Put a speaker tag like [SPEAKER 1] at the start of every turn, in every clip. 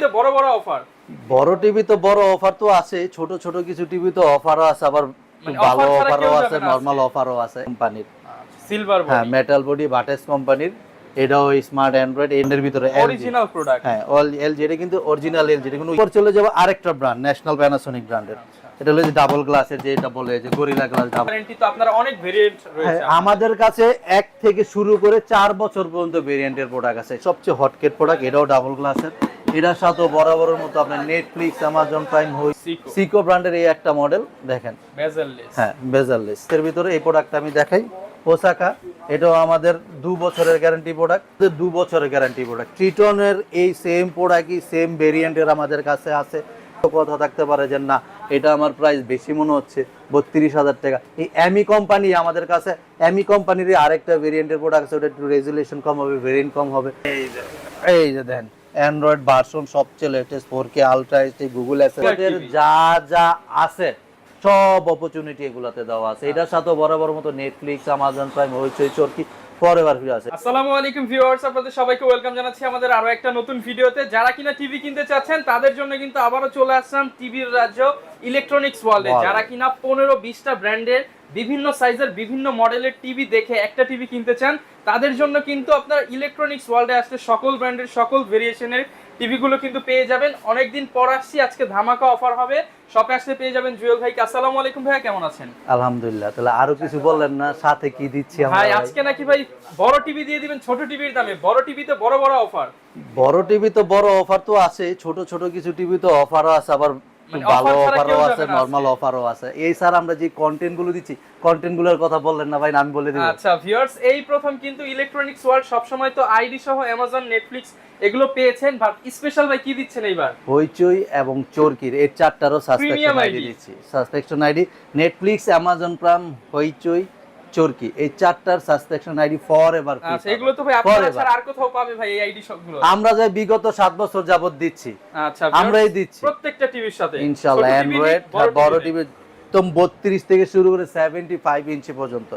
[SPEAKER 1] টিভিতে বড় বড় অফার।
[SPEAKER 2] বড় টিভি তো বড় অফার তো আছে, ছোট ছোট কিছু টিভি তো অফারও আছে, আবার ভালো অফারও আছে, নরমাল অফারও আছে কোম্পানির।
[SPEAKER 1] সিলভার বডি,
[SPEAKER 2] হ্যাঁ মেটাল বডি বাটেক্স কোম্পানির, এটাও স্মার্ট অ্যান্ড্রয়েড এর ভিতরে
[SPEAKER 1] অরিজিনাল প্রোডাক্ট।
[SPEAKER 2] হ্যাঁ অল এলজি, এটা কিন্তু অরিজিনাল এলজি। এটা কিন্তু উপর চলে যাবে আরেকটা ব্র্যান্ড, ন্যাশনাল প্যানাসোনিক ব্র্যান্ডের। এটা হলো যে ডাবল গ্লাসের, যেটা বলে যে গরিলা গ্লাস ডাবল।
[SPEAKER 1] গ্যারান্টি তো আপনারা অনেক ভেরিয়েন্ট রয়েছে
[SPEAKER 2] আমাদের কাছে 1 থেকে শুরু করে 4 বছর পর্যন্ত ভেরিয়েন্টের প্রোডাক্ট আছে। সবচেয়ে হটকেট প্রোডাক্ট এটাও ডাবল গ্লাসের। এটার সাথে বরাবরের মতো আপনার নেটফ্লিক্স, অ্যামাজন প্রাইম, সিকো ব্র্যান্ডের এই একটা মডেল দেখেন,
[SPEAKER 1] বেজেললেস।
[SPEAKER 2] হ্যাঁ বেজেললেস। এর ভিতরে এই প্রোডাক্টটা আমি দেখাই, ওসাকা। এটাও আমাদের 2 বছরের গ্যারান্টি প্রোডাক্ট, 2 বছরের গ্যারান্টি প্রোডাক্ট। ট্রিটনের এই সেম প্রোডাক্টই সেম ভেরিয়েন্টের আমাদের কাছে আছে। কথা থাকতে পারে যে না এটা আমার প্রাইস বেশি মনে হচ্ছে, 32,000 টাকা। এই এমি কোম্পানি আমাদের কাছে, এমি কোম্পানির আরেকটা ভেরিয়েন্টের প্রোডাক্ট আছে, ওটা একটু রেজুলেশন কম হবে, ভেরিয়েন্ট কম হবে। এই যে দেন অ্যান্ড্রয়েড ভার্সন সবচেয়ে latest 4K ultra HD, Google অ্যাসিস্ট্যান্টের যা যা আছে সব অপরচুনিটি এগুলাতে দেওয়া আছে। এটার সাথে বরাবর মতো নেটফ্লিক্স, অ্যামাজন প্রাইম, হইচই, চরকি ফরএভার ফ্রি আছে।
[SPEAKER 1] আসসালামু আলাইকুম ভিউয়ার্স, আপনাদের সবাইকে ওয়েলকাম জানাচ্ছি আমাদের আরো একটা নতুন ভিডিওতে। যারা কিনা টিভি কিনতে চাচ্ছেন তাদের জন্য কিন্তু আবারও চলে আসলাম টিভির রাজ্য ইলেকট্রনিক্স ওয়ার্ল্ডে। যারা কিনা 15-20টা ব্র্যান্ডের বিভিন্ন সাইজের বিভিন্ন মডেলের টিভি দেখে একটা টিভি কিনতে চান, তাদের জন্য কিন্তু আপনার ইলেকট্রনিক্স ওয়ার্ল্ডে আসলে সকল ব্র্যান্ডের সকল ভেরিয়েশনের টিভিগুলো কিন্তু পেয়ে যাবেন। অনেকদিন পর আসছি, আজকে ধামাকা অফার হবে। শপে আসলে পেয়ে যাবেন জুয়েল ভাইকে। আসসালামু আলাইকুম ভাইয়া, কেমন আছেন?
[SPEAKER 2] আলহামদুলিল্লাহ। তাহলে আরো কিছু বললেন না, সাথে কি দিচ্ছি আমরা?
[SPEAKER 1] ভাই আজকে নাকি ভাই বড় টিভি দিয়ে দিবেন ছোট টিভির দামে। বড় টিভিতে বড় বড় অফার।
[SPEAKER 2] বড় টিভি তো বড় অফার তো আছে, ছোট ছোট কিছু টিভি তো অফারও আছে, আবার ভালো অফারও আছে, নরমাল অফারও আছে। এই স্যার আমরা যে কন্টেন্ট গুলো দিচ্ছি, কন্টেন্ট গুলোর কথা বললেন না ভাই, আমি বলে দিই।
[SPEAKER 1] আচ্ছা ভিউয়ার্স, এই প্রথম কিন্তু ইলেকট্রনিক্স ওয়ার্ল্ড সব সময় তো আইডি সহ অ্যামাজন, নেটফ্লিক্স এগুলো পেয়েছেন, বাট স্পেশাল ভাই কি দিচ্ছেন এইবার?
[SPEAKER 2] হইচই এবং চরকির এই চারটারও সাবস্ক্রিপশন আইডি দিচ্ছি। Subscription ID Netflix, Amazon Prime, হইচই, চরকি, এই চারটার সাবস্ক্রিপশন আইডি ফরএভার ফ্রি।
[SPEAKER 1] আচ্ছা, এগুলো তো ভাই আপনারা ছাড়া আর কোথাও পাবে ভাই এই আইডি সবগুলো?
[SPEAKER 2] আমরা যে বিগত 7 বছর যাবত দিচ্ছি।
[SPEAKER 1] আচ্ছা,
[SPEAKER 2] আমরাই দিচ্ছি
[SPEAKER 1] প্রত্যেকটা টিভির সাথে
[SPEAKER 2] ইনশাআল্লাহ। অ্যান্ড্রয়েড বড় টিভি তো 32 থেকে শুরু করে 75 ইঞ্চি পর্যন্ত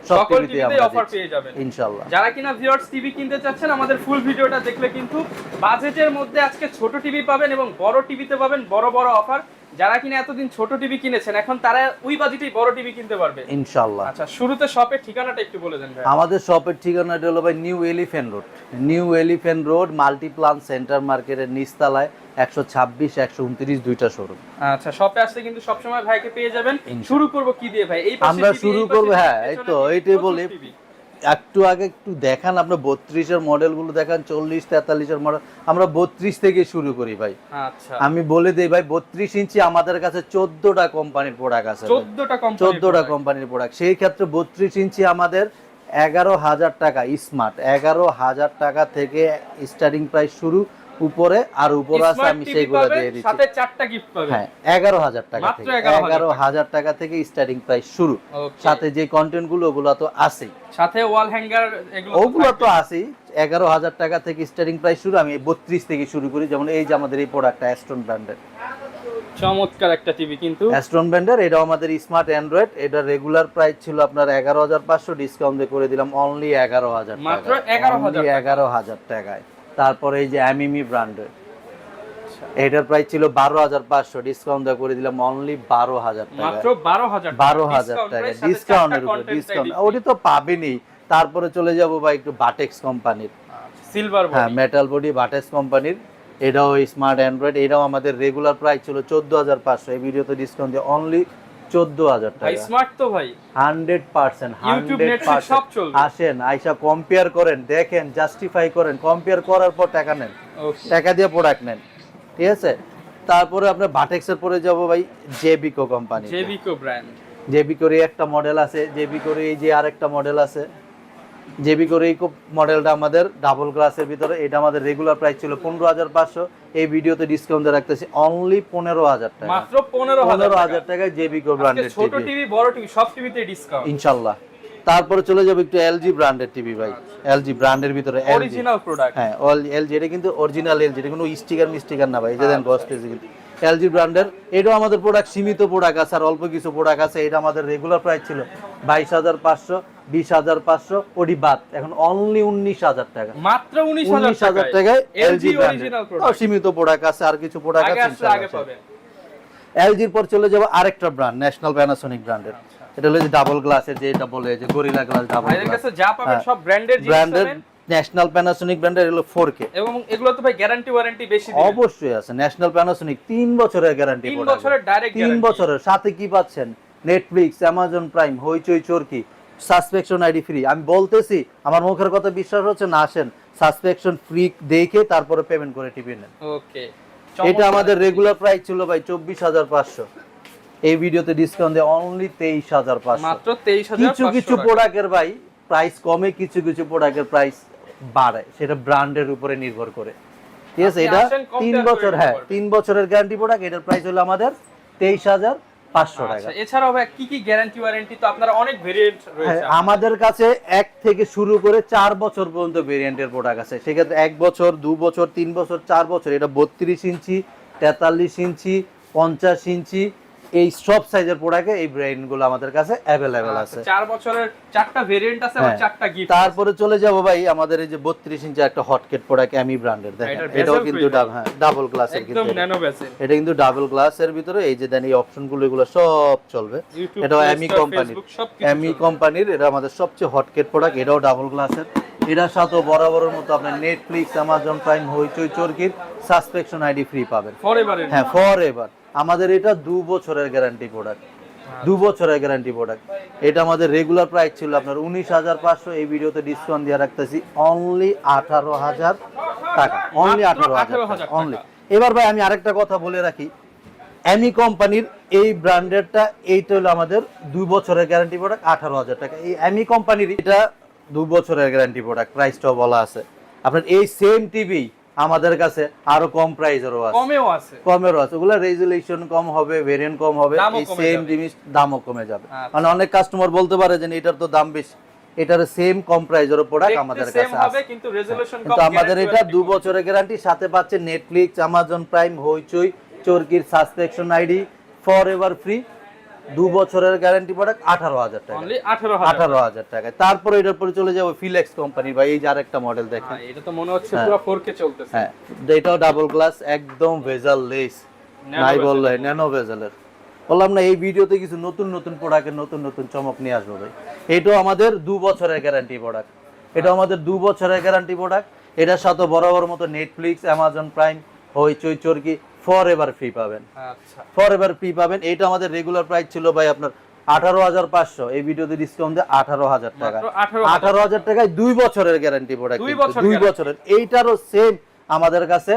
[SPEAKER 2] সব টিভিতে আমরা
[SPEAKER 1] অফার পেয়ে যাবেন
[SPEAKER 2] ইনশাআল্লাহ।
[SPEAKER 1] যারা কিনা ভিউয়ার্স টিভি কিনতে চাচ্ছেন, আমাদের ফুল ভিডিওটা দেখলে কিন্তু বাজেটের মধ্যে আজকে ছোট টিভি পাবেন এবং বড় টিভিতে পাবেন বড় বড় অফার। যারা কিনা এতদিন ছোট টিভি কিনেছেন, এখন তারা ওই বাজেটেই বড় টিভি কিনতে পারবে ইনশাআল্লাহ। আচ্ছা, শুরুতে শপের ঠিকানাটা একটু বলে দেন ভাই।
[SPEAKER 2] আমাদের শপের ঠিকানাটা হলো ভাই new elephant road, new elephant road, Multiplan centre মার্কেটের নিচতলায় 126, 129 দুইটা শোরুম।
[SPEAKER 1] আচ্ছা, শপে আসলে কিন্তু সব সময় ভাইকে পেয়ে যাবেন। শুরু করব কি দিয়ে ভাই? এই পাশে
[SPEAKER 2] আমরা শুরু করব, হ্যাঁ এই তো এইটাই বলি। একটু আগে একটু দেখান, আপনার 32 এর মডেল গুলো দেখান, 40, 43 এর মডেল। আমরা 32 থেকে শুরু করি ভাই।
[SPEAKER 1] আচ্ছা,
[SPEAKER 2] আমি বলে দেই ভাই, 32 ইঞ্চি আমাদের কাছে 14টা কোম্পানির প্রোডাক্ট আছে। 14টা কোম্পানির প্রোডাক্ট। সেই ক্ষেত্রে 32 ইঞ্চি আমাদের 11,000 টাকা স্মার্ট, 11,000 টাকা থেকে স্টার্টিং প্রাইস শুরু। উপরে আর উপরে আছে, আমি সেইগুলো দিয়ে দিচ্ছি।
[SPEAKER 1] সাথে 4টা গিফট পাবেন।
[SPEAKER 2] হ্যাঁ 11,000 টাকা থেকে, 11,000 টাকা থেকে স্টার্টিং প্রাইস শুরু। সাথে যে কন্টেন্ট গুলো ওগুলো তো আছেই,
[SPEAKER 1] সাথে ওয়াল হ্যাঙ্গার
[SPEAKER 2] ওগুলো তো আছেই। 11,000 টাকা থেকে স্টার্টিং প্রাইস শুরু। আমি 32 থেকে শুরু করি। যেমন এই যে আমাদের এই প্রোডাক্টটা অ্যাস্ট্রন ব্র্যান্ডের,
[SPEAKER 1] চমৎকার একটা টিভি কিন্তু
[SPEAKER 2] অ্যাস্ট্রন ব্র্যান্ডের। এটা আমাদের স্মার্ট অ্যান্ড্রয়েড। এটা রেগুলার প্রাইস ছিল আপনার 11,500, ডিসকাউন্ট দিয়ে করে দিলাম অনলি 11,000 টাকা,
[SPEAKER 1] মাত্র 11,000
[SPEAKER 2] টাকায়। তারপরে এই যে এমএমই ব্র্যান্ডের, এটার প্রাইস ছিল 12,500, ডিসকাউন্ট দিয়ে করে দিলাম অনলি 12,000 টাকা,
[SPEAKER 1] মাত্র 12,000
[SPEAKER 2] টাকা ডিসকাউন্টের উপর ডিসকাউন্ট। ওটি তো পাবেনই। তারপরে চলে যাব ভাই একটু বাটেক্স কোম্পানির,
[SPEAKER 1] সিলভার বডি,
[SPEAKER 2] হ্যাঁ মেটাল বডি বাটেক্স কোম্পানির। এটাও স্মার্ট অ্যান্ড্রয়েড। এটাও আমাদের রেগুলার প্রাইস ছিল 14,500, এই ভিডিওতে ডিসকাউন্ট দিয়ে অনলি 14,000 টাকা।
[SPEAKER 1] স্মার্ট তো ভাই
[SPEAKER 2] 100%,
[SPEAKER 1] ইউটিউব, নেটফ্লিক্স সব চলবে।
[SPEAKER 2] আসেন আইসা কম্পেয়ার করেন, দেখেন, জাস্টিফাই করেন, কম্পেয়ার করার পর টাকা নেন, টাকা দিয়ে প্রোডাক্ট নেন, ঠিক আছে? তারপরে আপনার বাটেক্সের পরে যাব ভাই জেবিকো কোম্পানি,
[SPEAKER 1] জেবিকো ব্র্যান্ড।
[SPEAKER 2] জেবিকোর একটা মডেল আছে, জেবিকোর এই যে আরেকটা মডেল আছে। জেবিকোর এই মডেলটা আমাদের ডাবল গ্লাসের ভিতরে। এটা আমাদের রেগুলার প্রাইস ছিল 15,500, এই ভিডিওতে ডিসকাউন্ট দিয়ে রাখতেছি অনলি 15,000 টাকা,
[SPEAKER 1] মাত্র 15,000
[SPEAKER 2] টাকায় জেবিকো ব্র্যান্ডের
[SPEAKER 1] ছোট টিভি বড় টিভি সব টিভিতে ডিসকাউন্ট
[SPEAKER 2] ইনশাআল্লাহ। তারপরে চলে যাবে একটু এলজি ব্র্যান্ডের টিভি ভাই। এলজি ব্র্যান্ডের ভিতরে এলজি
[SPEAKER 1] অরিজিনাল প্রোডাক্ট।
[SPEAKER 2] হ্যাঁ এলজি, এটা কিন্তু অরিজিনাল এলজি, এটা কোনো স্টিকার না ভাই। এই যে দেন গসটেজ কিন্তু এলজি ব্র্যান্ডের। এটাও আমাদের প্রোডাক্ট সীমিত প্রোডাক্ট আছে, আর অল্প কিছু প্রোডাক্ট আছে। এটা আমাদের রেগুলার প্রাইস ছিল 22,500, 20,500 ওডি বাদ, এখন অনলি 19,000 টাকা,
[SPEAKER 1] মাত্র
[SPEAKER 2] 19,000 টাকায় এলজি
[SPEAKER 1] অরিজিনাল
[SPEAKER 2] ব্র্যান্ডের।
[SPEAKER 1] প্রোডাক্ট।
[SPEAKER 2] সীমিত প্রোডাক্ট আছে, আর কিছু প্রোডাক্ট
[SPEAKER 1] আগে
[SPEAKER 2] আছে
[SPEAKER 1] আসলে আগে পাবেন।
[SPEAKER 2] এলজির পর চলে যাব আরেকটা ব্র্যান্ড, ন্যাশনাল প্যানাসোনিক ব্র্যান্ডের। এটা হলো যে ডাবল গ্লাসের, যে এটা বলে যে গরিলা গ্লাস ডাবল
[SPEAKER 1] ভাইদের
[SPEAKER 2] গ্লাস।
[SPEAKER 1] কাছে যা পাবেন সব ব্র্যান্ডের জিনিস
[SPEAKER 2] ব্র্যান্ডের
[SPEAKER 1] পাবেন।
[SPEAKER 2] ন্যাশনাল প্যানাসোনিক ব্র্যান্ডের এগুলো 4K,
[SPEAKER 1] এবং এগুলো তো ভাই গ্যারান্টি ওয়ারেন্টি বেশি দিবেন।
[SPEAKER 2] অবশ্যই আছে। ন্যাশনাল প্যানাসোনিক 3 বছরের গ্যারান্টি,
[SPEAKER 1] 3 বছরের ডাইরেক্ট
[SPEAKER 2] 3 বছরের সাথে কি পাচ্ছেন? নেটফ্লিক্স, অ্যামাজন প্রাইম, হইচই, চরকি, সাসপেকশন আইডি ফ্রি। আমি বলতেছি, আমার মুখের কথা বিশ্বাস হচ্ছে না, আসেন সাসপেকশন ফ্রি দেখে তারপরে পেমেন্ট করে টিভি নেন।
[SPEAKER 1] ওকে,
[SPEAKER 2] এটা আমাদের রেগুলার প্রাইস ছিল ভাই 24,500, এই ভিডিওতে ডিসকাউন্ট দিয়ে অনলি 23,500।
[SPEAKER 1] মাত্র 23,500।
[SPEAKER 2] কিছু প্রোডাক্টের ভাই প্রাইস কমে, কিছু প্রোডাক্টের প্রাইস বাড়ে, সেটা ব্র্যান্ডের উপরে নির্ভর করে। ঠিক আছে, এটা 3 বছর, হ্যাঁ 3 বছরের গ্যারান্টি প্রোডাক্ট। এটার প্রাইস হলো আমাদের 23,500 টাকা।
[SPEAKER 1] আচ্ছা, এছাড়াও ভাই কি কি গ্যারান্টি ওয়ারেন্টি তো আপনারা অনেক ভেরিয়েন্ট রয়েছে
[SPEAKER 2] আমাদের কাছে 1 থেকে শুরু করে 4 বছর পর্যন্ত ভেরিয়েন্টের প্রোডাক্ট আছে। সেক্ষেত্রে 1 বছর, 2 বছর, 3 বছর, 4 বছর। এটা 32 ইঞ্চি, 43 ইঞ্চি, 50 ইঞ্চি, এই সব সাইজের প্রোডাক্টে এই ব্র্যান্ডগুলো আমাদের কাছে अवेलेबल আছে।
[SPEAKER 1] 4 বছরের 4টা ভেরিয়েন্ট আছে আর 4টা গিফট।
[SPEAKER 2] তারপরে চলে যাব ভাই আমাদের এই যে 32 ইঞ্চি একটা হটকেট প্রোডাক্ট এমি ব্র্যান্ডের, দেখেন এটাও কিন্তু ডাবল গ্লাসের, কিন্তু
[SPEAKER 1] একদম ন্যানো বেসেল।
[SPEAKER 2] এটা কিন্তু ডাবল গ্লাসের ভিতরে। এই যে দেন এই অপশনগুলো, এগুলো সব চলবে। এটাও এমি কোম্পানির, এমি কোম্পানির। এটা আমাদের সবচেয়ে হটকেট প্রোডাক্ট, এটাও ডাবল গ্লাসের। এটার সাথে বরাবরের মতো আপনি Netflix, Amazon Prime, Hoichoi, চরকির সাসপেকশন ID free পাবেন
[SPEAKER 1] ফরএভার।
[SPEAKER 2] হ্যাঁ ফরএভার। আমাদের এটা 2 বছরের গ্যারান্টি প্রোডাক্ট, 2 বছরের গ্যারান্টি প্রোডাক্ট। এটা আমাদের রেগুলার প্রাইস ছিল আপনার 19,500, এই ভিডিওতে ডিসকাউন্ট দিয়ে রাখতেছি অনলি 18,000 টাকা, অনলি 18,000 অনলি। এবার ভাই আমি আরেকটা কথা বলে রাখি, এমি কোম্পানির এই ব্র্যান্ডেরটা, এইটা হলো আমাদের 2 বছরের গ্যারান্টি প্রোডাক্ট, 18,000 টাকা। এই এমি কোম্পানির এটা 2 বছরের গ্যারান্টি প্রোডাক্ট, প্রাইসটাও বলা আছে। আপনার এই সেম টিভি আমাদের কাছে আরো কম প্রাইসেরও আছে, কমেরও আছে। ওগুলা রেজুলেশন কম হবে, ভেরিয়েন্ট কম হবে, এই সেম জিনিস দামও কমে যাবে। মানে অনেক কাস্টমার বলতে পারে যে এটার তো দাম বেশি, এটার সেম কম প্রাইসেরও প্রোডাক্ট আমাদের কাছে আছে, কিন্তু আমাদের এটা 2 বছরের গ্যারান্টি, সাথে পাচ্ছে Netflix, Amazon Prime, Hoichoi, চরকির সাসপেকশন ID forever free. 2 বছরের গ্যারান্টি প্রোডাক্ট 18,000 টাকা, অনলি 18,000 টাকা। তারপরে এটার পরে চলে যাবো ফিলেক্স কোম্পানি ভাই। এই যে আরেকটা মডেল দেখেন,
[SPEAKER 1] এটা তো মনে হচ্ছে পুরো 4K চলতেছে।
[SPEAKER 2] হ্যাঁ এটাও ডাবল গ্লাস, একদম ভেজাল লেস নাই বললে, ন্যানো ভেজালের। বললাম না, এই ভিডিওতে কিছু নতুন প্রোডাক্টের নতুন চমক নিয়ে আসবো ভাই। এটাও আমাদের 2 বছরের গ্যারান্টি প্রোডাক্ট, এটা আমাদের 2 বছরের গ্যারান্টি প্রোডাক্ট। এটার সাথে বরাবর মতো নেটফ্লিক্স, অ্যামাজন প্রাইম, হইচই, চরকি ফরএভার ফ্রি পাবেন। আচ্ছা, ফরএভার ফ্রি পাবেন। এটা আমাদের রেগুলার প্রাইস ছিল ভাই আপনার 18,500, এই ভিডিওতে ডিসকাউন্ট দিয়ে 18,000 টাকা। 18,000 টাকায় 2 বছরের গ্যারান্টি প্রোডাক্ট, 2 বছরের। এইটারও সেম আমাদের কাছে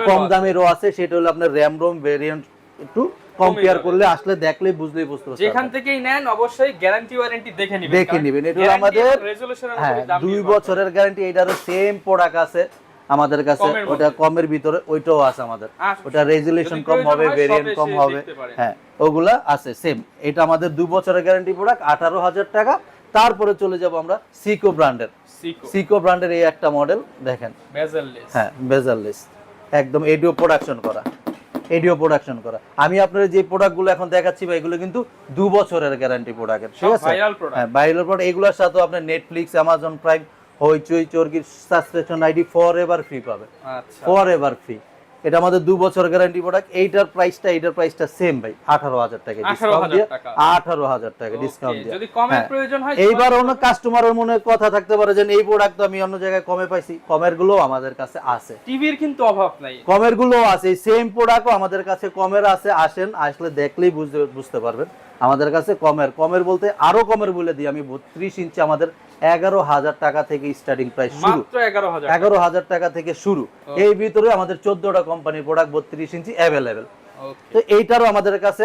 [SPEAKER 2] কম দামেরও আছে। সেটা হলো আপনার র‍্যাম রোম ভেরিয়েন্ট, একটু কম্পেয়ার করলে আসলে দেখলে বুঝলেই বুঝতে পারবেন।
[SPEAKER 1] যেখান থেকেই নেন অবশ্যই গ্যারান্টি ওয়ারেন্টি দেখে নেবেন।
[SPEAKER 2] এটা আমাদের 2 বছরের গ্যারান্টি। এটারও সেম প্রোডাক্ট আছে আমাদের কাছে, ওটা কমের ভিতরে, ওইটাও আছে আমাদের। ওটা রেজুলেশন কম হবে, ভেরিয়েন্ট কম হবে, হ্যাঁ ওগুলা আছে সেম। এটা আমাদের 2 বছরের গ্যারান্টি প্রোডাক্ট, 18,000 টাকা। তারপরে চলে যাব আমরা সিকো ব্র্যান্ডের এই একটা মডেল দেখেন, বেজেললেস, হ্যাঁ বেজেললেস, একদম এডিও প্রোডাকশন করা। আমি আপনাদের যে প্রোডাক্টগুলো এখন দেখাচ্ছি ভাই, এগুলো কিন্তু 2 বছরের গ্যারান্টি প্রোডাক্ট, ঠিক আছে? হ্যাঁ ভাইরাল প্রোডাক্ট। এগুলোর সাথে আপনার Netflix, Amazon Prime, Hoichoi, চরকির subscription ID forever free পাবে। আচ্ছা, ফরএভার ফ্রি। এটা আমাদের 2 বছর গ্যারান্টি প্রোডাক্ট। এটার প্রাইসটা সেম ভাই, 18,000 টাকা ডিসকাউন্ট দিয়ে, 18,000 টাকা ডিসকাউন্ট দিয়ে। যদি কমের প্রয়োজন হয়, এইবার অনেক কাস্টমারের মনে কথা থাকতে পারে যে এই প্রোডাক্ট তো আমি অন্য জায়গায় কমে পাইছি। কমের গুলো আমাদের কাছে আছে,
[SPEAKER 1] টিভির কিন্তু অভাব নাই,
[SPEAKER 2] কমের গুলো আছে। এই সেম প্রোডাক্টও আমাদের কাছে কমের আছে। আসেন, আসলে দেখলেই বুঝতে পারবেন আমাদের কাছে কমের বলতে আরো কমের বলে দিই আমি। 32 ইঞ্চি আমাদের 11,000 টাকা থেকে স্টার্টিং প্রাইস শুরু, মাত্র 11,000 টাকা থেকে শুরু। এই ভিতরে আমাদের 14টা কোম্পানির প্রোডাক্ট 32 ইঞ্চি अवेलेबल। তো এইটারও আমাদের কাছে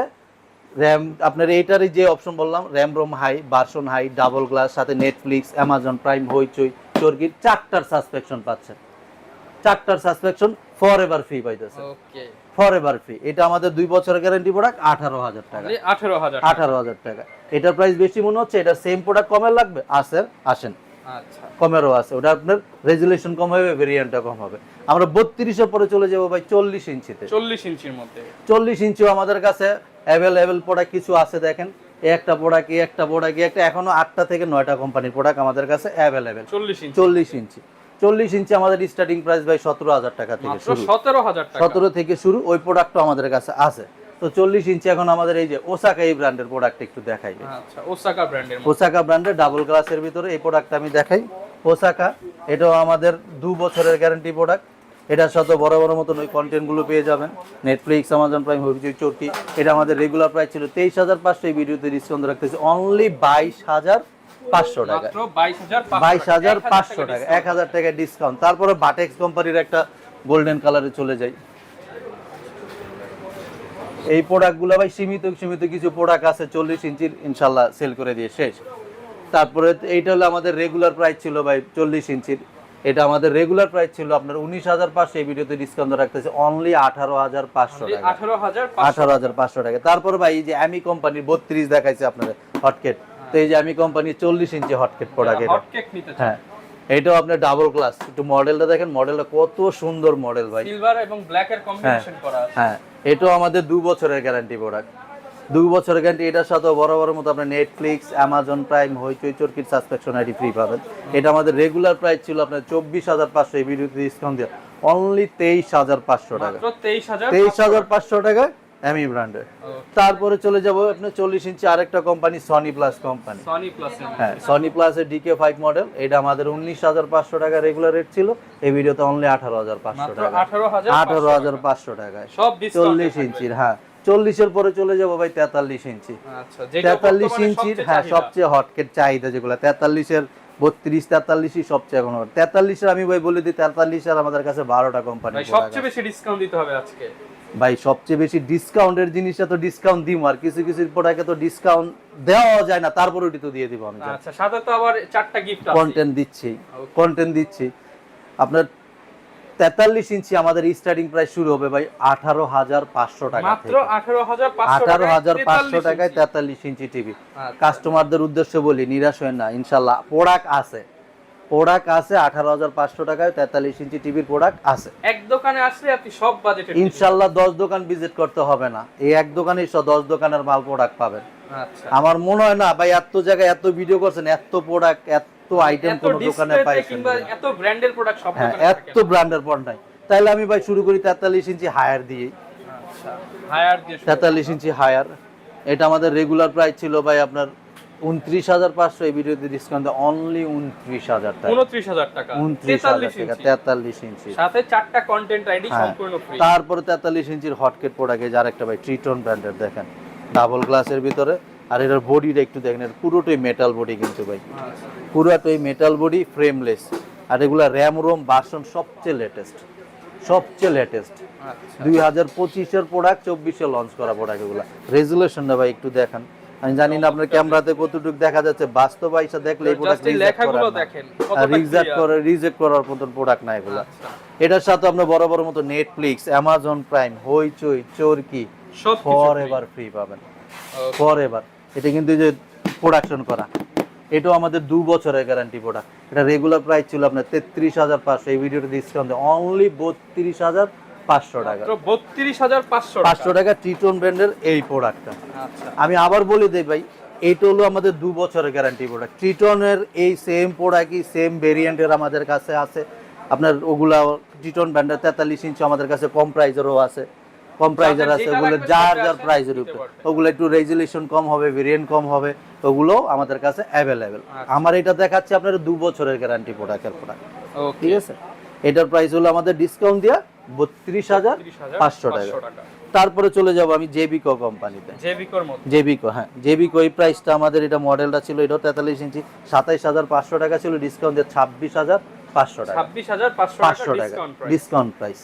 [SPEAKER 2] র‍্যাম, আপনার এইটারই যে অপশন বললাম, RAM ROM high, version high, double glass, সাথে নেটফ্লিক্স, অ্যামাজন প্রাইম, হইচই, চরকির 4টার সাবস্ক্রিপশন পাচ্ছেন। 4টার সাবস্ক্রিপশন ফরএভার ফ্রি পাইতেছে,
[SPEAKER 1] ওকে
[SPEAKER 2] ফরএভার ফ্রি। এটা আমাদের 2 বছরের গ্যারান্টি প্রোডাক্ট, 18,000 টাকা।
[SPEAKER 1] 18,000
[SPEAKER 2] 18,000 টাকা। এটার প্রাইস বেশি মনে হচ্ছে, এটা সেম প্রোডাক্ট কমে লাগবে, আসেন
[SPEAKER 1] আচ্ছা
[SPEAKER 2] কমেরও আছে, ওটা আপনার রেজুলেশন কম হবে, ভেরিয়েন্টটা কম হবে। আমরা 32 এর পরে চলে যাবো ভাই 40 ইঞ্চিতে।
[SPEAKER 1] 40 ইঞ্চির মধ্যে
[SPEAKER 2] 40 ইঞ্চিও আমাদের কাছে অ্যাভেলেবেল প্রোডাক্ট কিছু আছে। দেখেন এই একটা প্রোডাক্ট, এই একটা প্রোডাক্ট, এই একটা, এখনো 8টা থেকে 9টা কোম্পানির প্রোডাক্ট আমাদের কাছে অ্যাভেলেবেল।
[SPEAKER 1] 40 ইঞ্চি
[SPEAKER 2] 40 ইঞ্চি 40 ইঞ্চি আমাদের স্টার্টিং প্রাইস ভাই 17,000 টাকা থেকে
[SPEAKER 1] মাত্র
[SPEAKER 2] শুরু।
[SPEAKER 1] 17,000 টাকা
[SPEAKER 2] 17 থেকে শুরু, ওই প্রোডাক্টও আমাদের কাছে আছে। তো 40 ইঞ্চি এখন আমাদের এই যে ওসাকা এই ব্র্যান্ডের প্রোডাক্ট একটু দেখাই।
[SPEAKER 1] আচ্ছা ওসাকা ব্র্যান্ডের
[SPEAKER 2] ওসাকা ব্র্যান্ডের ডাবল গ্লাসের ভিতরে এই প্রোডাক্ট আমি দেখাই। ওসাকা, এটাও আমাদের 2 বছরের গ্যারান্টি প্রোডাক্ট। এটার সাথে বড় বড় মতন ওই কন্টেন্টগুলো পেয়ে যাবেন, নেটফ্লিক্স, অ্যামাজন প্রাইম, হবিজয়, চরকি। এটা আমাদের রেগুলার প্রাইস ছিল 23,500, এই ভিডিওতে ডিসকাউন্ট রাখতেছি অনলি 22,500 টাকা।
[SPEAKER 1] মাত্র 22,500
[SPEAKER 2] 22,500 টাকা, 1,000 টাকা ডিসকাউন্ট। তারপরে বাটেক্স কোম্পানির একটা গোল্ডেন কালারে চলে যাই। এই প্রোডাক্টগুলো ভাই সীমিত কিছু প্রোডাক্ট আছে 40 ইঞ্চির, ইনশাল্লাহ সেল করে দিয়ে শেষ। তারপরে এইটা হলো আমাদের রেগুলার প্রাইস ছিল ভাই 40 ইঞ্চির, এটা আমাদের রেগুলার প্রাইস ছিল আপনার 19,500, এই ভিডিওতে ডিসকাউন্ট রাখতেছে অনলি 18,500 টাকা। 18,500 টাকা। তারপর ভাই এই যে আমি কোম্পানির 32 দেখাইছে আপনাদের হটকেট, তো এই যে আমি কোম্পানির 40 ইঞ্চি হটকেট প্রোডাক্ট, এটা
[SPEAKER 1] হটকেক নিতে চান
[SPEAKER 2] হ্যাঁ, এটাও আপনার ডাবল গ্লাস। একটু মডেলটা দেখেন, মডেলটা কত সুন্দর মডেল ভাই,
[SPEAKER 1] সিলভার এবং ব্ল্যাক এর কম্বিনেশন করা আছে।
[SPEAKER 2] হ্যাঁ এটাও আমাদের 2 বছরের গ্যারান্টি প্রোডাক্ট, 2 বছরের গ্যারান্টি। এটার সাথে বড় বড় মতো আপনার Netflix, Amazon Prime, Hoichoi, চরকির subscription ID free পাবেন। এটা আমাদের রেগুলার প্রাইস ছিল আপনার 24,500, এই ভিডিওতে ডিসকাউন্ট দিয়ে অনলি 23,500 টাকা।
[SPEAKER 1] মাত্র
[SPEAKER 2] 23,500 টাকা এমি ব্র্যান্ডের। তারপরে চলে যাব আপনার 40 ইঞ্চি আরেকটা company, Sony plus company.
[SPEAKER 1] Sony plus,
[SPEAKER 2] হ্যাঁ সনি প্লাসের DK5 মডেল, এটা আমাদের 19,500 টাকা রেগুলার রেট ছিল, এই ভিডিওতে অনলি 18,500 টাকা। 18,500 টাকায়
[SPEAKER 1] সব ডিসকাউন্ট
[SPEAKER 2] 40 ইঞ্চির। হ্যাঁ 40 এর পরে চলে যাব ভাই 43 ইঞ্চি।
[SPEAKER 1] আচ্ছা যেটা
[SPEAKER 2] 43 ইঞ্চির, হ্যাঁ সবচেয়ে হটকেট চাহিদা যেগুলো 43 এর, 32, 43 সবচেয়ে এখন 43 এর। আমি ভাই বলে দিই 43 এর আমাদের কাছে 12টা কোম্পানি।
[SPEAKER 1] ভাই সবচেয়ে বেশি ডিসকাউন্ট দিতে হবে আজকে
[SPEAKER 2] ভাই, সবচেয়ে বেশি ডিসকাউন্টের জিনিসটা তো ডিসকাউন্ট দিম, আর কিছু প্রোডাক্টে তো ডিসকাউন্ট দেওয়া যায় না, তারপরে ওটি তো দিয়ে দিব আমি।
[SPEAKER 1] আচ্ছা সাথে তো আবার 4টা গিফট আছে,
[SPEAKER 2] কন্টেন্ট দিচ্ছি। আপনার 43 ইঞ্চি আমাদের স্টার্টিং প্রাইস শুরু হবে ভাই 18,500 টাকা থেকে।
[SPEAKER 1] মাত্র 18,500
[SPEAKER 2] টাকায় 43 ইঞ্চি টিভি। কাস্টমারদের উদ্দেশ্যে বলি, নিরাশ হয় না, ইনশাআল্লাহ প্রোডাক্ট আছে 18,500 টাকায় 43 ইঞ্চি টিভির প্রোডাক্ট আছে।
[SPEAKER 1] এক দোকানে আসলে আপনি সব বাজেটের
[SPEAKER 2] ইনশাআল্লাহ 10 দোকান ভিজিট করতে হবে না, এই এক দোকানে 10 দোকানের মাল প্রোডাক্ট পাবেন।
[SPEAKER 1] আচ্ছা
[SPEAKER 2] আমার মনে হয় না ভাই এত জায়গায় এত ভিডিও করছেন, এত প্রোডাক্ট, এত আইটেম কোন দোকানে পাইছেন
[SPEAKER 1] কিংবা এত ব্র্যান্ডের প্রোডাক্ট সব
[SPEAKER 2] হ্যাঁ,
[SPEAKER 1] দোকানে থাকে
[SPEAKER 2] এত ব্র্যান্ডের পণ্য নাই। তাইলে আমি ভাই শুরু করি 43 ইঞ্চি হায়ার দিয়ে।
[SPEAKER 1] আচ্ছা হায়ার দিয়ে
[SPEAKER 2] 43 ইঞ্চি হায়ার, এটা আমাদের রেগুলার প্রাইস ছিল ভাই আপনার 29,500, এই ভিডিওতে ডিসকাউন্ট অনলি 29,000 টাকা।
[SPEAKER 1] 29,000 টাকা
[SPEAKER 2] 29,000 টাকা 43 ইঞ্চি,
[SPEAKER 1] সাথে 4টা কন্টেন্ট আইডি সম্পূর্ণ ফ্রি।
[SPEAKER 2] তারপরে 43 ইঞ্চির হটকেট প্রোডাক্ট, এই যে আরেকটা ভাই ট্রিটন ব্র্যান্ডের দেখেন, ডাবল গ্লাসের ভিতরে। আর এটার বডিটা একটু দেখেন, এর পুরোটাই মেটাল বডি কিন্তু ভাই, পুরোটাই মেটাল বডি, ফ্রেমলেস। আর এগুলা র্যাম রোম ভার্সন সবচেয়ে লেটেস্ট। 2025 এর প্রোডাক্ট, 24 এ লঞ্চ করা প্রোডাক্ট এগুলা। রেজুলেশনটা ভাই একটু দেখান, আমি জানি না আপনার ক্যামেরাতে কতটুকু দেখা যাচ্ছে, বাস্তব আইসা দেখলে এই প্রোডাক্ট
[SPEAKER 1] লেখাগুলো দেখেন
[SPEAKER 2] রিজেক্ট করার মতন প্রোডাক্ট না এগুলা। এটার সাথে আমরা বড় বড় মতো নেটফ্লিক্স, অ্যামাজন প্রাইম, হইচই, চরকি
[SPEAKER 1] সব
[SPEAKER 2] ফরএভার ফ্রি পাবেন, ফরএভার। এটা কিন্তু যে প্রোডাকশন করা, এটাও আমাদের 2 বছরের গ্যারান্টি প্রোডাক্ট। এটা রেগুলার প্রাইস ছিল আপনার 33,500, এই ভিডিওতে ডিসকাউন্ট অনলি 32,500 টাকা।
[SPEAKER 1] 32,500
[SPEAKER 2] টাকা ট্রিটন ব্র্যান্ডের এই প্রোডাক্টটা।
[SPEAKER 1] আচ্ছা
[SPEAKER 2] আমি আবার বলে দেই ভাই, এইটা হলো আমাদের 2 বছরের গ্যারান্টি প্রোডাক্ট। ট্রিটনের এই সেম প্রোডাক্টই সেম ভেরিয়েন্টের আমাদের কাছে আছে। আপনার ওগুলা ট্রিটন ব্র্যান্ডের 43 ইঞ্চি আমাদের কাছে কম প্রাইজেরও আছে, কম প্রাইজের আছে। ওগুলো যার প্রাইজের উপরে, ওগুলো একটু রেজুলেশন কম হবে, ভেরিয়েন্ট কম হবে, ওগুলো আমাদের কাছে অ্যাভেলেবেল। আমার এটা দেখাচ্ছে আপনার 2 বছরের গ্যারান্টি প্রোডাক্টের প্রোডাক্ট, ঠিক আছে। এটার প্রাইস হলো আমাদের ডিসকাউন্ট দিয়া 32,500 টাকা। তারপরে চলে যাব আমি জেবিকো কোম্পানিতে। জেবিকো, হ্যাঁ জেবিকো এই প্রাইসটা আমাদের, এটা মডেলটা ছিল, এটা 43 ইঞ্চি, 27,500 টাকা ছিল, ডিসকাউন্ট দিয়ে 26,500 টাকা।
[SPEAKER 1] 26,500 টাকা
[SPEAKER 2] ডিসকাউন্ট প্রাইস।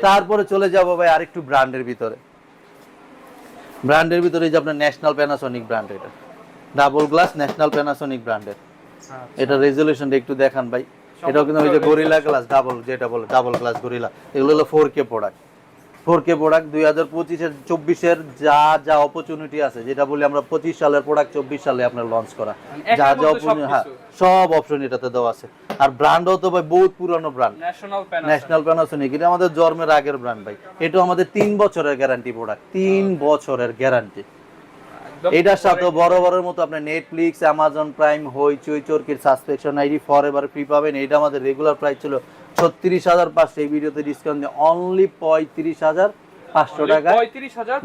[SPEAKER 2] তারপরে চলে যাব ভাই আরেকটু ব্র্যান্ডের ভিতরে। ব্র্যান্ডের ভিতরে যে আপনার ন্যাশনাল প্যানাসোনিক ব্র্যান্ড, এটা ডাবল গ্লাস ন্যাশনাল প্যানাসোনিক ব্র্যান্ডের। এটা রেজুলেশনটা একটু দেখান ভাই, এটাও কিন্তু ওই যে গরিলা গ্লাস ডাবল, যেটা বলে ডাবল গ্লাস গরিলা, এগুলো হলো 4K প্রোডাক্ট। 4K প্রোডাক্ট 2025-এর 24-এর যা যা অপরচুনিটি আছে, যেটা বলি আমরা 25 সালের প্রোডাক্ট 24 সালে আপনার লঞ্চ করা, যা যা হ্যাঁ সব অপশন এটাতে দেওয়া আছে। আর ব্র্যান্ডও তো ভাই বহুত পুরানো ব্র্যান্ড, ন্যাশনাল প্যানাসোনিক, এটা আমাদের জন্মের আগের ব্র্যান্ড ভাই। এটা আমাদের 3 বছরের গ্যারান্টি প্রোডাক্ট, 3 বছরের গ্যারান্টি। এটার সাথে বড় বড়ের মতো আপনি Netflix, Amazon Prime, Hoichoi, চরকির subscription ID forever free পাবেন। এটা আমাদের রেগুলার প্রাইস ছিল 36,500, এই ভিডিওতে ডিসকাউন্ট দিয়ে অনলি 35,500 টাকা।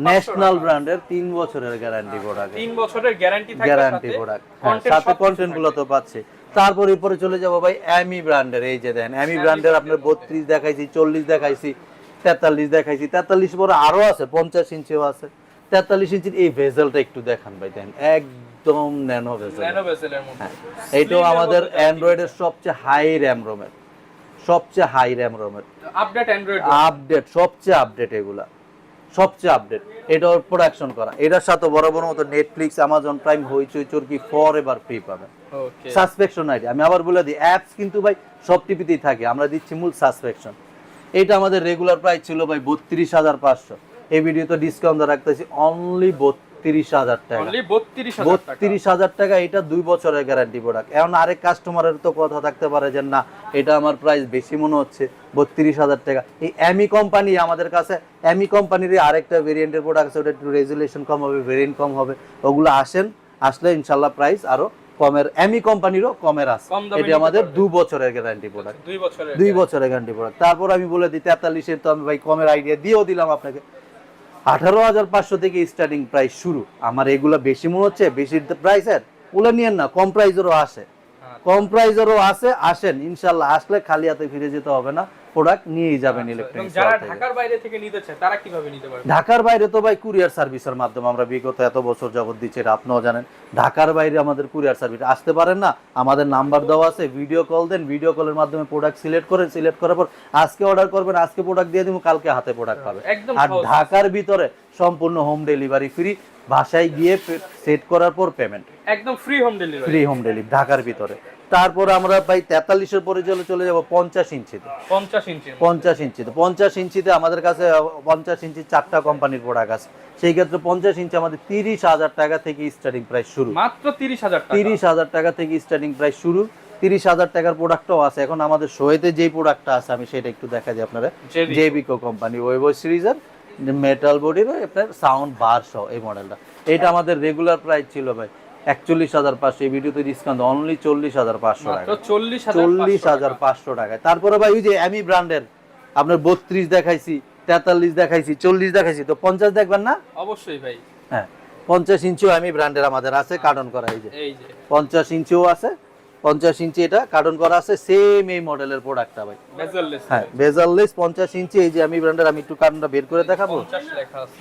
[SPEAKER 2] ন্যাশনাল ব্র্যান্ডের 3 বছরের গ্যারান্টি প্রোডাক্ট,
[SPEAKER 1] 3 বছরের গ্যারান্টি থাকবে,
[SPEAKER 2] গ্যারান্টি প্রোডাক্ট, সাথে কন্টেন্ট গুলো তো পাচ্ছে। তারপর এরপরে চলে যাব ভাই অ্যামি ব্র্যান্ডের। এই যে দেন অ্যামি ব্র্যান্ডের আপনার 32 দেখাইছি, 40 দেখাইছি, 43 দেখাইছি, 43 পরে আরো আছে, 50 ইঞ্চিও আছে। 43 ইঞ্চির এই ভেজেলটা একটু দেখান ভাই, দেন একদম ন্যানো ভেজেল,
[SPEAKER 1] ন্যানো ভেসেলের মধ্যে।
[SPEAKER 2] এইটাও আমাদের অ্যান্ড্রয়েডের সবচেয়ে হাই র্যাম রোমের, সবচেয়ে হাই র্যাম রোমের
[SPEAKER 1] আপডেট অ্যান্ড্রয়েড,
[SPEAKER 2] আপডেট সবচেয়ে আপডেট, এগুলা সবচেয়ে আপডেট। এটাও প্রোডাকশন করা। এটার সাথে বড় বড় মতো নেটফ্লিক্স, অ্যামাজন প্রাইম, হইচই, চরকি ফরএভার ফ্রি পাবেন।
[SPEAKER 1] ওকে,
[SPEAKER 2] সাবস্ক্রিপশন আইডি আমি আবার বলে দিই, অ্যাপস কিন্তু ভাই সব টিভিতেই থাকে, আমরা দিচ্ছি মূল সাবস্ক্রিপশন। এটা আমাদের রেগুলার প্রাইস ছিল ভাই 32,500, এই ভিডিওতে ডিসকাউন্ট রাখতেছি অনলি 32,000 টাকা,
[SPEAKER 1] অনলি
[SPEAKER 2] 32,000 টাকা। এটা 2 বছরের গ্যারান্টি প্রোডাক্ট। এখন আরেক কাস্টমারের তো কথা থাকতে পারে যে না এটা আমার প্রাইস বেশি মনে হচ্ছে, 32,000 টাকা। এই অ্যামি কোম্পানি আমাদের কাছে, অ্যামি কোম্পানির আরেকটা ভেরিয়েন্টের প্রোডাক্ট আছে, ওটা একটু রেজুলেশন কম হবে, ভেরিয়েন্ট কম হবে, ওগুলো আসলে ইনশাল্লাহ প্রাইস আরো কমের, অ্যামি কোম্পানিরও কমের আছে। এটা আমাদের 2 বছরের গ্যারান্টি প্রোডাক্ট, 2 বছরের গ্যারান্টি প্রোডাক্ট। তারপর আমি বলে দিই 43-এর তো আমি ভাই কমের আইডিয়া দিয়েও দিলাম আপনাকে। 18,500 থেকে স্টার্টিং প্রাইস শুরু। আমার এগুলো বেশি মনে হচ্ছে, বেশি প্রাইসের ওগুলো নিয়েন না, কম প্রাইসেরও আসে, কম প্রাইসেরও আছে। আসেন ইনশাল্লাহ, আসলে খালি হাতে ফিরে যেতে হবে না, প্রোডাক্ট নিয়েই যাবেন ইলেকট্রনিক্স।
[SPEAKER 1] যারা ঢাকার বাইরে থেকে নিতে চায় তারা কিভাবে নিতে পারবে?
[SPEAKER 2] ঢাকার বাইরে তো ভাই কুরিয়ার সার্ভিসের মাধ্যমে আমরা বিগত এত বছর যাবত দিচ্ছি, এটা আপনিও জানেন। ঢাকার বাইরে আমাদের কুরিয়ার সার্ভিস আসতে পারেন না, আমাদের নাম্বার দেওয়া আছে, ভিডিও কল দেন, ভিডিও কলের মাধ্যমে প্রোডাক্ট সিলেক্ট করেন, সিলেক্ট করার পর আজকে অর্ডার করবেন, আজকে প্রোডাক্ট দিয়ে দিব, কালকে হাতে প্রোডাক্ট পাবে। আর ঢাকার ভিতরে সম্পূর্ণ হোম ডেলিভারি ফ্রি, বাসায় গিয়ে সেট করার পর পেমেন্ট,
[SPEAKER 1] একদম free home delivery,
[SPEAKER 2] free home delivery ঢাকার ভিতরে। তারপর আমরা ভাই 43-এর পরে চলে যাব 50 ইঞ্চিতে। 50 ইঞ্চিতে আমাদের কাছে 50 ইঞ্চি 4টা কোম্পানির প্রোডাক্ট আছে। সেই ক্ষেত্রে 50 ইঞ্চি আমাদের 30,000 টাকা থেকে স্টার্টিং প্রাইস শুরু,
[SPEAKER 1] মাত্র 30,000 টাকা,
[SPEAKER 2] 30,000 টাকা থেকে স্টার্টিং প্রাইস শুরু। 30,000 টাকার প্রোডাক্টও আছে। এখন আমাদের শোয়েতে যেই প্রোডাক্টটা আছে আমি সেটা একটু দেখা দিই আপনারা। জেবিকো কোম্পানি ওয়েবো সিরিজের মেটাল বডির আপনার সাউন্ড বার সহ এই মডেলটা। এটা আমাদের রেগুলার প্রাইস ছিল ভাই 41,500, এই ভিডিওতে ডিসকাউন্ট অনলি 40,500 টাকা, 40,500 টাকায়। তারপরে ভাই ওই যে অ্যামি ব্র্যান্ডের আপনার 32 দেখাইছি, 43 দেখাইছি, 40 দেখাইছি, তো 50 দেখবেন না?
[SPEAKER 1] অবশ্যই ভাই,
[SPEAKER 2] হ্যাঁ 50 ইঞ্চিও অ্যামি ব্র্যান্ডের আমাদের আছে, কার্টন করা। এই যে 50 ইঞ্চিও আছে, 50 ইঞ্চি এটা কার্টন করা আছে, সেম এই মডেলের প্রোডাক্টটা ভাই,
[SPEAKER 1] বেজেললেস।
[SPEAKER 2] হ্যাঁ বেজেললেস 50 ইঞ্চি। এই যে অ্যামি ব্র্যান্ডের, আমি একটু কার্টনটা বের করে দেখাবো।
[SPEAKER 1] 50 লেখা আছে।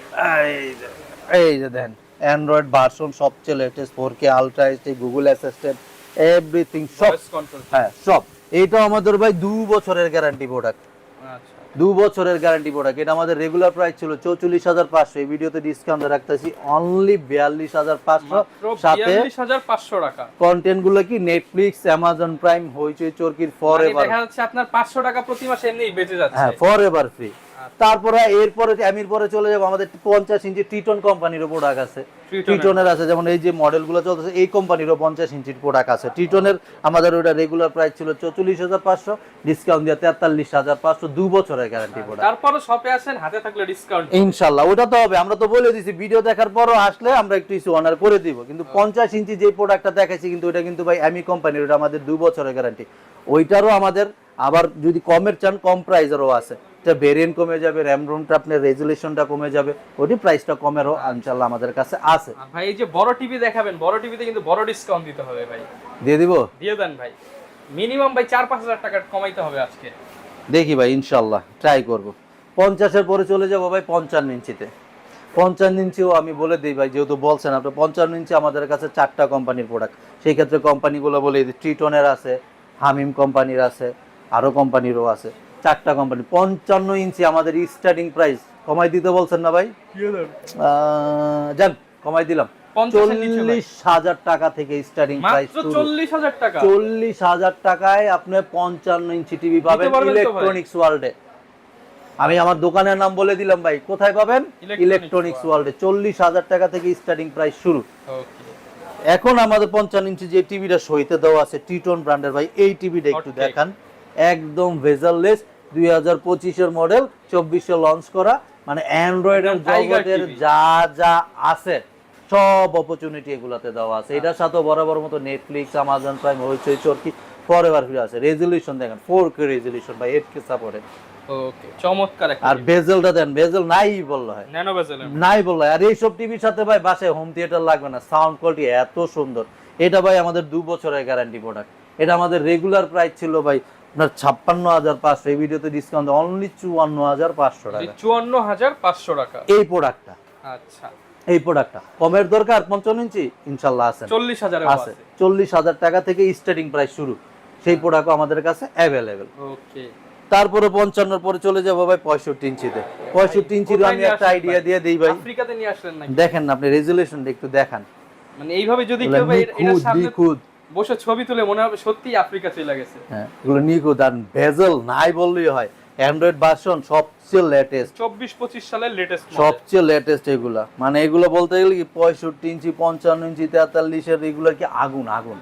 [SPEAKER 2] এই যে দেন অ্যান্ড্রয়েড ভার্সন সবচেয়ে latest, 4K ultra HD, Google assistant, everything সব, হ্যাঁ সব। এটা আমাদের ভাই 2 বছরের গ্যারান্টি প্রোডাক্ট,
[SPEAKER 1] আচ্ছা
[SPEAKER 2] 2 বছরের গ্যারান্টি প্রোডাক্ট। এটা আমাদের রেগুলার প্রাইস ছিল 44,500, এই ভিডিওতে ডিসকাউন্ট রাখতেছি অনলি 42,500, সাথে
[SPEAKER 1] 42,500 টাকা।
[SPEAKER 2] কন্টেন্ট গুলো কি Netflix, Amazon Prime, Hoichoi, চরকির forever,
[SPEAKER 1] দেখা যাচ্ছে আপনার 500 টাকা প্রতি মাসে এমনিই বেঁচে যাচ্ছে,
[SPEAKER 2] হ্যাঁ ফরএভার ফ্রি। তারপরে এরপরে আমির পরে চলে যাবো আমাদের 50 ইঞ্চি ট্রিটন কোম্পানির প্রোডাক্ট আছে, ট্রিটনের আছে, যেমন এই যে মডেলগুলো চলতেছে এই কোম্পানিরও 50 ইঞ্চির প্রোডাক্ট আছে। ট্রিটনের আমাদের ওটা রেগুলার প্রাইস ছিল 44,500, ডিসকাউন্ট দিয়ে 43,500, 2 বছরের গ্যারান্টি প্রোডাক্ট।
[SPEAKER 1] তারপরে শপে আসেন, হাতে থাকলে ডিসকাউন্ট
[SPEAKER 2] ইনশাআল্লাহ। ওটা তো হবে, আমরা তো বলে দিছি ভিডিও দেখার পরও আসলে আমরা একটু ইস্যু অনার করে দিব। কিন্তু 50 ইঞ্চি যে প্রোডাক্টটা দেখাইছি কিন্তু ওটা কিন্তু ভাই অ্যামি কোম্পানির, ওটা আমাদের 2 বছরের গ্যারান্টি। ওইটারও আমাদের আবার যদি কমের চান কম প্রাইসেরও আছে, এটা ভেরিয়েন্ট কমে যাবে, র্যাম রোমটা আপনার রেজুলেশনটা কমে যাবে, ওটি প্রাইসটা কমেরও ইনশাআল্লাহ আমাদের কাছে আছে।
[SPEAKER 1] ভাই এই যে বড় টিভি দেখাবেন, বড় টিভিতে কিন্তু বড় ডিসকাউন্ট দিতে হবে ভাই,
[SPEAKER 2] দিয়ে দিব,
[SPEAKER 1] দিয়ে দেন ভাই, মিনিমাম ভাই 4-5 হাজার টাকা কমাইতে হবে আজকে।
[SPEAKER 2] দেখি ভাই ইনশাআল্লাহ ট্রাই করব। 50-এর পরে চলে যাব ভাই 55 ইঞ্চিতে। 55 ইঞ্চিও আমি বলে দিই ভাই, যেহেতু বলছেন আপনি 55 ইঞ্চি আমাদের কাছে 4টা কোম্পানির প্রোডাক্ট। সেই ক্ষেত্রে কোম্পানিগুলো বলে দিই, ট্রিটনের আছে, হামিম কোম্পানির আছে, আরও কোম্পানিরও আছে, 4টা কোম্পানি। 55 ইঞ্চি আমাদের স্টার্টিং প্রাইস কমাই দিতে বলছেন না ভাই, যান কমাই দিলাম
[SPEAKER 1] 50 এর নিচে ভাই।
[SPEAKER 2] 40,000 টাকা থেকে স্টার্টিং প্রাইস
[SPEAKER 1] মাত্র
[SPEAKER 2] শুরু।
[SPEAKER 1] 40,000 টাকা।
[SPEAKER 2] 40,000 টাকায় আপনি 55 ইঞ্চি টিভি পাবেন
[SPEAKER 1] দিতে পারবেন তো ভাই?
[SPEAKER 2] ইলেকট্রনিক্স ওয়ার্ল্ডে। আমি আমার দোকানের নাম বলে দিলাম ভাই, কোথায় পাবেন? ইলেকট্রনিক্স ওয়ার্ল্ডে। 40,000 টাকা থেকে স্টার্টিং প্রাইস শুরু।
[SPEAKER 1] ওকে।
[SPEAKER 2] এখন আমাদের 55 ইঞ্চি যে টিভিটা সইতে দেওয়া আছে টিটন ব্র্যান্ডের ভাই, এই টিভিটা একটু
[SPEAKER 1] Okay.
[SPEAKER 2] দেখান। একদম ভেজাললেস, 2025 এর মডেল, 24 এ লঞ্চ করা, মানে অ্যান্ড্রয়েডের
[SPEAKER 1] একদম Tiger
[SPEAKER 2] জগতের
[SPEAKER 1] TV।
[SPEAKER 2] যা যা আছে সব অপরচুনিটি এগুলাতে দেওয়া আছে। এটার সাথে বরাবর মতো নেটফ্লিক্স, আমাজন প্রাইম, হইচই, চরকি ফরএভার ফ্রি আছে। রেজোলিউশন দেখেন 4K রেজোলিউশন ভাই, 8K সাপোর্টেড।
[SPEAKER 1] ওকে, চমৎকার একটা।
[SPEAKER 2] আর বেজেলটা দেন, বেজেল নাই বললো হয়,
[SPEAKER 1] ন্যানো বেজেল।
[SPEAKER 2] নাই বললো হয়। আর এইসব টিভির সাথে ভাই বাসায় হোম থিয়েটার লাগবে না, সাউন্ড কোয়ালিটি এত সুন্দর। এটা ভাই আমাদের 2 বছরের গ্যারান্টি প্রোডাক্ট। এটা আমাদের রেগুলার প্রাইস ছিল ভাই আপনার 56,500, এই ভিডিওতে ডিসকাউন্ট অনলি 54,500 টাকা।
[SPEAKER 1] 54,500 টাকা
[SPEAKER 2] এই প্রোডাক্টটা,
[SPEAKER 1] আচ্ছা।
[SPEAKER 2] এই প্রোডাক্টটা কমের দরকার 55 ইঞ্চি ইনশাআল্লাহ আছে,
[SPEAKER 1] 40,000
[SPEAKER 2] আছে। 40,000 টাকা থেকে স্টার্টিং প্রাইস শুরু, সেই প্রোডাক্টও আমাদের কাছে অ্যাভেলেবেল।
[SPEAKER 1] ওকে।
[SPEAKER 2] তারপরে 55 এর পরে চলে যাবো ভাই 65 ইঞ্চিতে। 65 ইঞ্চির আমি একটা আইডিয়া দিয়ে দিই ভাই।
[SPEAKER 1] আফ্রিকাতে নিয়ে আসলেন নাকি?
[SPEAKER 2] দেখেন না আপনি রেজোলিউশনটা একটু দেখান,
[SPEAKER 1] মানে এইভাবে যদি কেউ ভাই এটার সামনে
[SPEAKER 2] নিখুঁত।
[SPEAKER 1] বসে ছবি তুলে মনে হবে সত্যি আফ্রিকা চলে গেছে।
[SPEAKER 2] হ্যাঁ, এগুলো নিখুঁত। আর ভেজেল নাই বললেই হয়। অ্যান্ড্রয়েড ভার্সন সবচেয়ে লেটেস্ট,
[SPEAKER 1] 24-25 সালের লেটেস্ট মডেল।
[SPEAKER 2] সবচেয়ে লেটেস্ট এগুলা। মানে এগুলো বলতে গেলে কি 65 ইঞ্চি, 55 ইঞ্চি, 43 এর এগুলো কি আগুন আগুন,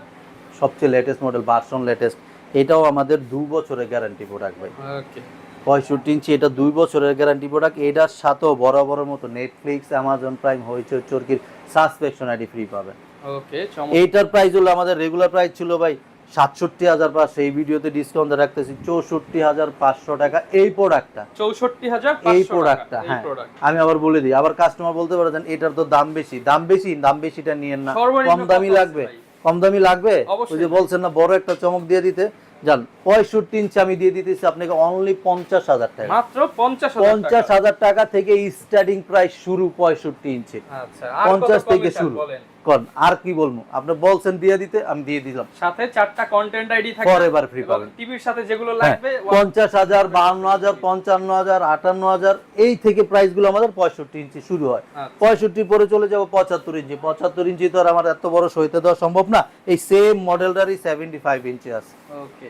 [SPEAKER 2] সবচেয়ে লেটেস্ট মডেল, ভার্সন লেটেস্ট। এটাও আমাদের 2 বছরের গ্যারান্টি প্রোডাক্ট ভাই।
[SPEAKER 1] ওকে।
[SPEAKER 2] 65 ইঞ্চি, এটা 2 বছরের গ্যারান্টি প্রোডাক্ট। এটার সাথেও বরাবরের মতো Netflix, Amazon prime, Hoichoi, চরকির subscription ID free পাবেন।
[SPEAKER 1] ওকে,
[SPEAKER 2] এইটার প্রাইস হলো, আমাদের রেগুলার প্রাইস ছিল ভাই 67,500, এই ভিডিওতে ডিসকাউন্ট রাখতেছি 64,500 টাকা। এই প্রোডাক্টটা,
[SPEAKER 1] 64,500
[SPEAKER 2] এই
[SPEAKER 1] টাকা।
[SPEAKER 2] প্রোডাক্টটা,
[SPEAKER 1] এই
[SPEAKER 2] হ্যাঁ
[SPEAKER 1] প্রোডাক্ট
[SPEAKER 2] আমি আবার বলে দিই, আবার কাস্টমার বলতে পারে দেন এটার তো দাম বেশি, দাম বেশি, দাম বেশিটা নিয়েন না,
[SPEAKER 1] সর্বনিম্ন
[SPEAKER 2] কম দামি
[SPEAKER 1] কত আছে
[SPEAKER 2] লাগবে,
[SPEAKER 1] ভাই?
[SPEAKER 2] কম দামি লাগবে।
[SPEAKER 1] অবশ্যই।
[SPEAKER 2] ওই যে বলছেন না বড় একটা চমক দিয়ে দিতে, যান 65 ইঞ্চি আমি দিয়ে দিতেছি আপনাকে অনলি 50,000 টাকা।
[SPEAKER 1] মাত্র 50,000 টাকা।
[SPEAKER 2] 50,000 টাকা থেকে স্টার্টিং প্রাইস শুরু 65 ইঞ্চি।
[SPEAKER 1] আচ্ছা, আর কত
[SPEAKER 2] 50 থেকে
[SPEAKER 1] কমে চান
[SPEAKER 2] শুরু।
[SPEAKER 1] বলেন?
[SPEAKER 2] কোন আর কি বলবো, আপনি বলছেন দিয়ে দিতে, আমি দিয়ে দিলাম।
[SPEAKER 1] সাথে 4টা কন্টেন্ট আইডি থাকবে
[SPEAKER 2] Forever free পাবেন।
[SPEAKER 1] টিভির সাথে যেগুলো
[SPEAKER 2] হ্যাঁ,
[SPEAKER 1] লাগবে
[SPEAKER 2] 50,000, 52,000, 55,000, 58,000, এই থেকে প্রাইস গুলো আমাদের 65 ইঞ্চি শুরু হয়।
[SPEAKER 1] আচ্ছা।
[SPEAKER 2] 65 পরে চলে যাবো 75 ইঞ্চি। 75 ইঞ্চি তো আর আমার এত বড় সইতে দেওয়া সম্ভব না। এই সেম মডেলটারই 75 ইঞ্চি আছে।
[SPEAKER 1] ওকে।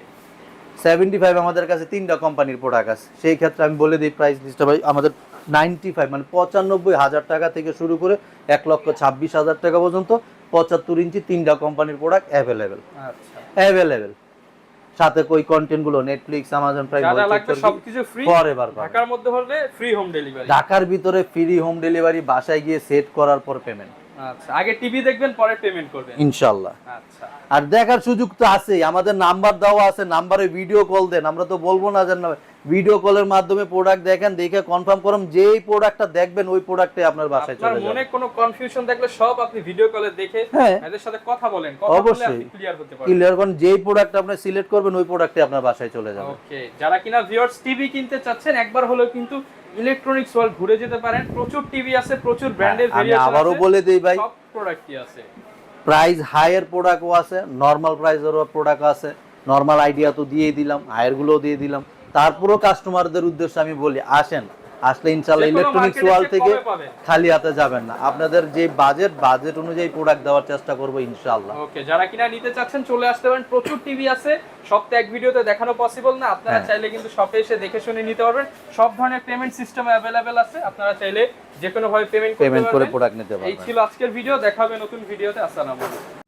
[SPEAKER 2] 75 আমাদের কাছে 3টা কোম্পানির প্রোডাক্ট আছে। সেই ক্ষেত্রে আমি বলে দিই প্রাইস লিস্টটা ভাই, আমাদের 95 মানে 95,000 টাকা থেকে শুরু করে 1,26,000 টাকা পর্যন্ত 75 ইঞ্চি 3টা কোম্পানির প্রোডাক্ট অ্যাভেলেবেল,
[SPEAKER 1] আচ্ছা।
[SPEAKER 2] অ্যাভেলেবেল। সাথে কই কন্টেন্ট গুলো নেটফ্লিক্স, আমাজন প্রাইম,
[SPEAKER 1] যা যা লাগবে সবকিছু ফ্রি।
[SPEAKER 2] ফরএভার পাবেন।
[SPEAKER 1] ঢাকার মধ্যে হলে ফ্রি হোম ডেলিভারি।
[SPEAKER 2] ঢাকার ভিতরে ফ্রি হোম ডেলিভারি, বাসায় গিয়ে সেট করার পর পেমেন্ট
[SPEAKER 1] আচ্ছা, আগে টিভি দেখবেন পরে পেমেন্ট করবেন
[SPEAKER 2] ইনশাআল্লাহ।
[SPEAKER 1] আচ্ছা।
[SPEAKER 2] আর দেখার সুযোগ তো আছেই, আমাদের নাম্বার দেওয়া আছে, নাম্বারে ভিডিও কল দেন। আমরা তো বলবো না যে না, ভিডিও কলের মাধ্যমে প্রোডাক্ট দেখেন, দেখে কনফার্ম করুন যেই প্রোডাক্টটা দেখবেন ওই প্রোডাক্টে আপনার বাসায়
[SPEAKER 1] আপনার
[SPEAKER 2] চলে
[SPEAKER 1] মনে
[SPEAKER 2] যাবে।
[SPEAKER 1] কোনো কনফিউশন থাকলে সব আপনি ভিডিও কলে দেখে
[SPEAKER 2] হ্যাঁ,
[SPEAKER 1] এদের সাথে কথা বলেন, কথা বলে
[SPEAKER 2] অবশ্যই
[SPEAKER 1] আপনি ক্লিয়ার হতে পারবেন।
[SPEAKER 2] ক্লিয়ার করুন, যেই প্রোডাক্ট আপনি সিলেক্ট করবেন ওই প্রোডাক্টে আপনার বাসায় চলে যাবে।
[SPEAKER 1] ওকে, যারা কিনা ভিউয়ার্স টিভি কিনতে চাচ্ছেন একবার হলেও কিন্তু ইলেকট্রনিক্স ওয়ার্ল্ড ঘুরে যেতে পারেন। প্রচুর টিভি আছে, প্রচুর ব্র্যান্ডের
[SPEAKER 2] আমি
[SPEAKER 1] ভেরিয়েশন আছে।
[SPEAKER 2] আবারও বলে দেই ভাই,
[SPEAKER 1] সব প্রোডাক্টই আছে।
[SPEAKER 2] প্রাইস হাইয়ের প্রোডাক্টও আছে, নর্মাল প্রাইসেরও প্রোডাক্ট আছে। নর্মাল আইডিয়া তো দিয়ে দিলাম, হাইয়ের গুলোও দিয়ে দিলাম। তারপরও কাস্টমারদের উদ্দেশ্যে আমি বলি, আসেন, আসলে ইনশাআল্লাহ
[SPEAKER 1] যে কোনো
[SPEAKER 2] ইলেকট্রনিক্স
[SPEAKER 1] মার্কেটে
[SPEAKER 2] ওয়ার্ল্ড থেকে
[SPEAKER 1] কমে পাবেন।
[SPEAKER 2] খালি হাতে যাবেন না। আপনাদের যে বাজেট অনুযায়ী প্রোডাক্ট দেওয়ার চেষ্টা করবো ইনশাআল্লাহ।
[SPEAKER 1] ওকে, যারা কিনা নিতে চাচ্ছেন চলে আসতে পারেন। প্রচুর টিভি আছে, সব তো এক ভিডিওতে দেখানো পসিবল না। আপনারা
[SPEAKER 2] হ্যাঁ।
[SPEAKER 1] চাইলে কিন্তু শপে এসে দেখে শুনে নিতে পারবেন। সব ধরনের পেমেন্ট সিস্টেম অ্যাভেলেবেল আছে, আপনারা চাইলে যে কোনো ভাবে পেমেন্ট
[SPEAKER 2] পেমেন্ট করে
[SPEAKER 1] পারবেন।
[SPEAKER 2] প্রোডাক্ট নিতে
[SPEAKER 1] এই
[SPEAKER 2] পারবেন।
[SPEAKER 1] ছিল আজকের ভিডিও, দেখা হবে নতুন ভিডিওতে। আসসালামু আলাইকুম।